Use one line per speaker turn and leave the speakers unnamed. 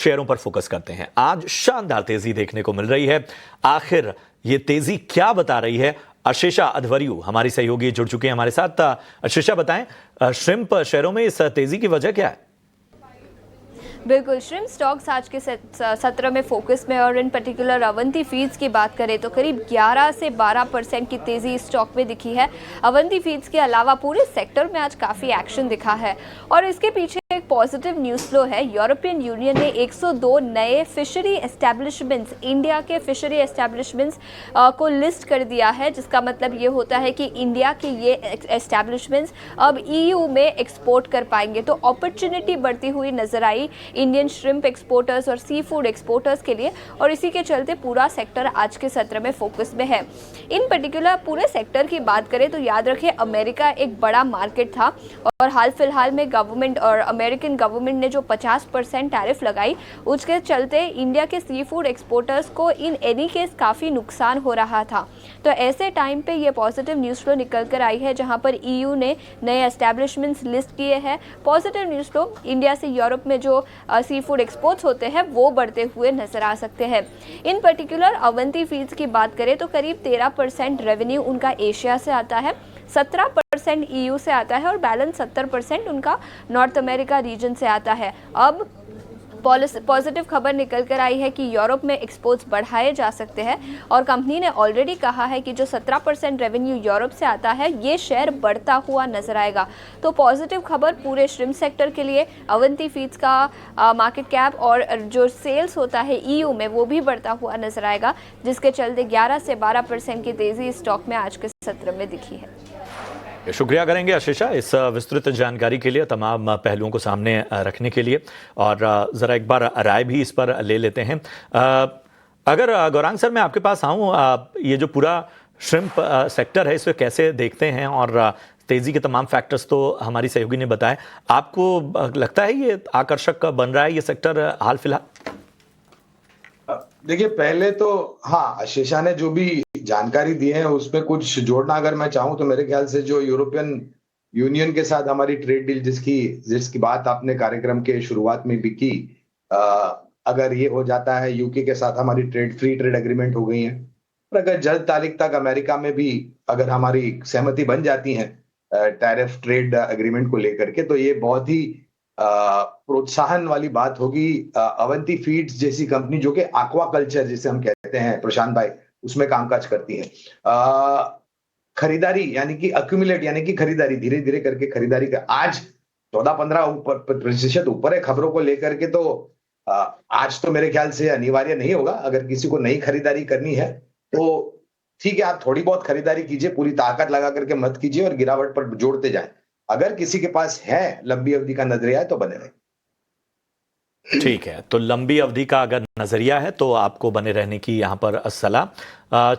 शेयरों पर फोकस करते हैं। आज शानदार तेजी देखने को मिल रही है। आखिर ये तेजी क्या बता रही है? अशेषा अध्वर्यु हमारी सहयोगी जुड़ चुके हैं हमारे साथ। अशेषा, बताएं श्रिम्प शेयरों में इस तेजी की वजह क्या है?
बिल्कुल, श्रिम्प स्टॉक्स आज के सत्र में फोकस में, और इन पर्टिकुलर अवंती फीड्स की बात करें तो करीब 11 से 12% की तेजी स्टॉक में दिखी है। अवंती फीड्स के अलावा पूरे सेक्टर में आज काफ़ी एक्शन दिखा है और इसके पीछे एक पॉजिटिव न्यूज़ फ्लो है। यूरोपियन यूनियन ने 102 नए फिशरी एस्टैब्लिशमेंट्स, इंडिया के फिशरी एस्टैब्लिशमेंट्स को लिस्ट कर दिया है, जिसका मतलब ये होता है कि इंडिया के ये एस्टैब्लिशमेंट्स अब EU में एक्सपोर्ट कर पाएंगे। तो अपॉर्चुनिटी बढ़ती हुई नजर आई इंडियन श्रिम्प एक्सपोर्टर्स और सी फूड एक्सपोर्टर्स के लिए, और इसी के चलते पूरा सेक्टर आज के सत्र में फोकस में है। इन पर्टिकुलर पूरे सेक्टर की बात करें तो याद रखें, अमेरिका एक बड़ा मार्केट था और हाल फिलहाल में गवर्नमेंट और अमेरिकन गवर्नमेंट ने जो 50% टैरिफ लगाई, उसके चलते इंडिया के सी फूड एक्सपोर्टर्स को इन एनी केस काफ़ी नुकसान हो रहा था। तो ऐसे टाइम पे ये पॉजिटिव न्यूज़ फ्लो निकल कर आई है, जहां पर EU ने नए एस्टैब्लिशमेंट्स लिस्ट किए हैं। पॉजिटिव न्यूज़ फ्लो इंडिया से यूरोप में जो सी फूड एक्सपोर्ट्स होते हैं वो बढ़ते हुए नजर आ सकते हैं। इन पर्टिकुलर अवंती फीड्स की बात करें तो करीब 13% रेवेन्यू उनका एशिया से आता है, 17% EU से आता है और बैलेंस 70% उनका नॉर्थ अमेरिका रीजन से आता है। अब पॉजिटिव खबर निकल कर आई है कि यूरोप में एक्सपोर्ट्स बढ़ाए जा सकते हैं और कंपनी ने ऑलरेडी कहा है कि जो 17% रेवेन्यू यूरोप से आता है ये शेयर बढ़ता हुआ नजर आएगा। तो पॉजिटिव खबर पूरे श्रिम्प सेक्टर के लिए। अवंती फीड्स का मार्केट कैप और जो सेल्स होता है EU में वो भी बढ़ता हुआ नजर आएगा, जिसके चलते 11 से 12% की तेजी स्टॉक में आज के सत्र में दिखी है।
शुक्रिया करेंगे अशेषा इस विस्तृत जानकारी के लिए, तमाम पहलुओं को सामने रखने के लिए, और ज़रा एक बार राय भी इस पर ले लेते हैं। अगर गौरांग सर मैं आपके पास आऊँ, ये जो पूरा श्रिम्प सेक्टर है इसे कैसे देखते हैं? और तेज़ी के तमाम फैक्टर्स तो हमारी सहयोगी ने बताए, आपको लगता है ये आकर्षक बन रहा है ये सेक्टर हाल फिलहाल?
देखिए, पहले तो हाँ, अशेषा ने जो भी जानकारी दी है उसमें कुछ जोड़ना अगर मैं चाहूँ तो मेरे ख्याल से जो यूरोपियन यूनियन के साथ हमारी ट्रेड डील जिसकी बात आपने कार्यक्रम के शुरुआत में भी की, अगर ये हो जाता है, यूके के साथ हमारी फ्री ट्रेड एग्रीमेंट हो गई है, और अगर जल्द तारीख तक अमेरिका में भी अगर हमारी सहमति बन जाती है टैरिफ ट्रेड एग्रीमेंट को लेकर के, तो ये बहुत ही प्रोत्साहन वाली बात होगी। अवंती फीड्स जैसी कंपनी जो कि एक्वाकल्चर जिसे हम कहते हैं, प्रशांत भाई, उसमें कामकाज करती है। खरीदारी यानी कि अक्यूमुलेट यानी कि खरीदारी धीरे धीरे करके खरीदारी का आज 14-15% ऊपर है खबरों को लेकर के। तो आज तो मेरे ख्याल से अनिवार्य नहीं होगा, अगर किसी को नई खरीदारी करनी है तो ठीक है, आप थोड़ी बहुत खरीदारी कीजिए, पूरी ताकत लगा करके मत कीजिए और गिरावट पर जोड़ते जाएं। अगर किसी के पास है लंबी अवधि का नजरिया तो बने रहे।
ठीक है, तो लंबी अवधि का अगर नजरिया है तो आपको बने रहने की यहाँ पर सलाह।